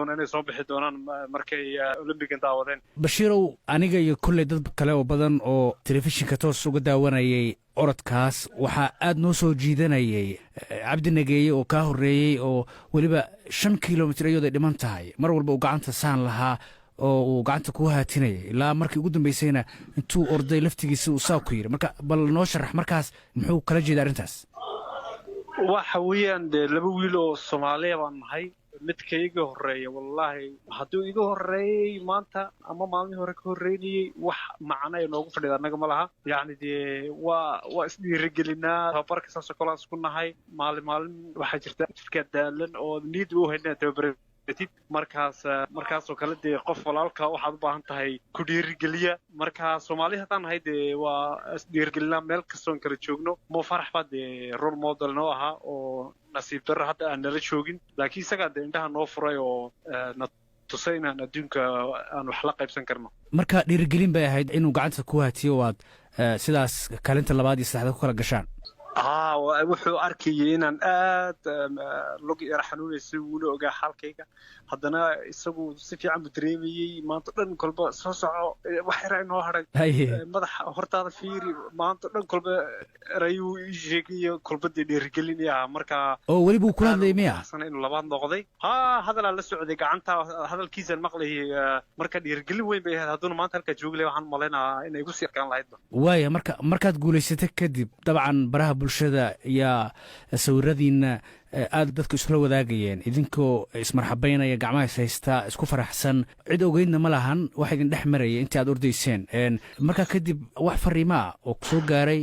inay soo bixi doonaan markay Olympic daawadeen. Bashiirow aniga iyo kulli dad kale oo badan oo telefishinka toos uga daawanayay orodkaas waxaa aad noo soo jiidanayay Cabdi Nageeye oo ka horeeyay oo waliba 5 kiiloomitir ayay dhiman tahay mar walba uu gacanta saan lahaa oo uu gacanta ku haatinayay ilaa markii ugu dambeysayna intuu orday laftigiisa uu saa ku yiri marka bal noo sharax markaas muxuu kala jeedaa arintaas. waxa weeyaan laba wiil oo Soomaaliya baan nahay midka iga horeeyay wallahi haduu iga horeeyay maanta ama maalin hore ka horeeyay wax macna ay noogu fadhida anaga ma laha yaani waa isdhiirigelinaa tababarka saas oo kale isku nahay maalin waxa jirta jirka daalan oo niyad u haynaa tababar markaas oo kale qof walaalka waxaad u baahan tahay ku dhiirigeliya marka Soomaaliya hadan hayd waa isdhiirigelina meel kastoon kala joogno mo farax baad role model noo aha oo nasiib darro hadda aan nala joogin laakiin isaga indhaha noo furay oo tusayna adduunka aan wax la qaybsan karno marka dhiirigelin bay ahayd inuu gacanta ku haatiyo waad sidaas kaalinta labaad iyo saddexaad ku kala gashaan. wuxuu arkayay inaan aad lug yar xanuunayso wuu ogaa xalkayga haddana isagu si fiican u dareemayay maanta dhan kolba soo soco wax yar inoo haray madaxa hortaada fiiri maanta dhan kolba rayu sheegay kolba dhiirigelinaya marka oo wali buu kula hadlay miya inuu labaad noqday hadal la socday gacanta hadalkiisa maqlay marka dhiirigelin weyn bay ahayd hadduna maanta halka jooglay waxaan maleynayaa inay igu sii kaan lahayd waaya markaad guuleysatay kadib dabcan baraha bulshada ya sawiradiina aad dadku isla wadaagayeen idinkoo ismarxabeynaya gacmaha haysta isku faraxsan cid ogeydna ma lahan wax idin dhex maraya intii aad ordayseen marka kadib wax fariima oo soo gaaray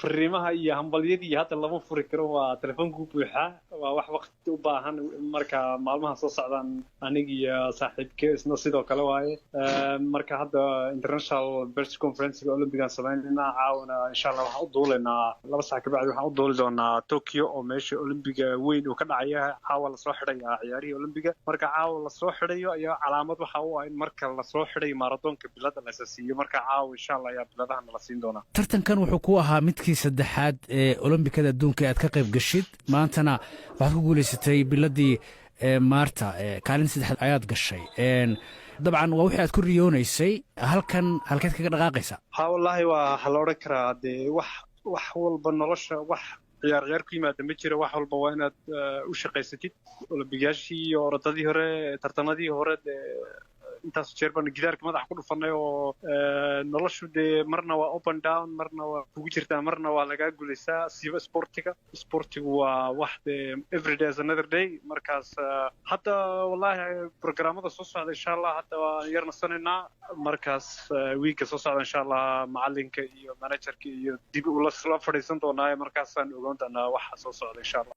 fariimaha iyo hambalyadii hadda lama furi karo waa telefoonku buuxa waa wax waqti u baahan marka maalmaha soo socdaan aniga iyo saaxiibkay isna sidoo kale waaye marka hadda international press conference Olympic sameynayna caawina insha Allah waxaan u duuleynaa 2 saac ka bacdi waxaan u duuli doonaa Tokyo oo meesha Olympiga weyn uu ka dhacaya caawa la soo xidhay ciyaarihii Olympiga marka caawa la soo xidhayo ayaa calaamad waxa uu ah in marka la soo xidhay marathonka bilada la saasiyo marka caawa insha Allah ayaa biladaha la siin doonaa. tartankan wuxuu ku ahaa midkii saddexaad ee Olympicada adduunka aad ka qayb gashid maantana waxaad ku guuleysatay biladii maarta kaalin saddexaad ayaad gashay dabcan waa wixii aad ku riyoonaysay halkeed kaga dhaqaaqaysa wallahi waa la oran karaa wax walba nolosha wax ciyaar ku yimaada ma jiro wax walba waa inaad u shaqaysatid Olympiyaashii iyo orodadii hore tartanadii hore intaas jeer baan gidaarka madaxa ku dhufanay oo noloshu marna waa up and down marna waa kugu jirtaa marna waa laga guuleysaa siba sportigu waa wax every day is another day markaas hadda wallahi programada soo socda insha Allah hadda waa yar nasanayna markaas week soo socda insha Allah macalinka iyo managerka iyo dib u la fadhiisan doonaa markaas aan ogaan doonaa waxa soo socda insha Allah.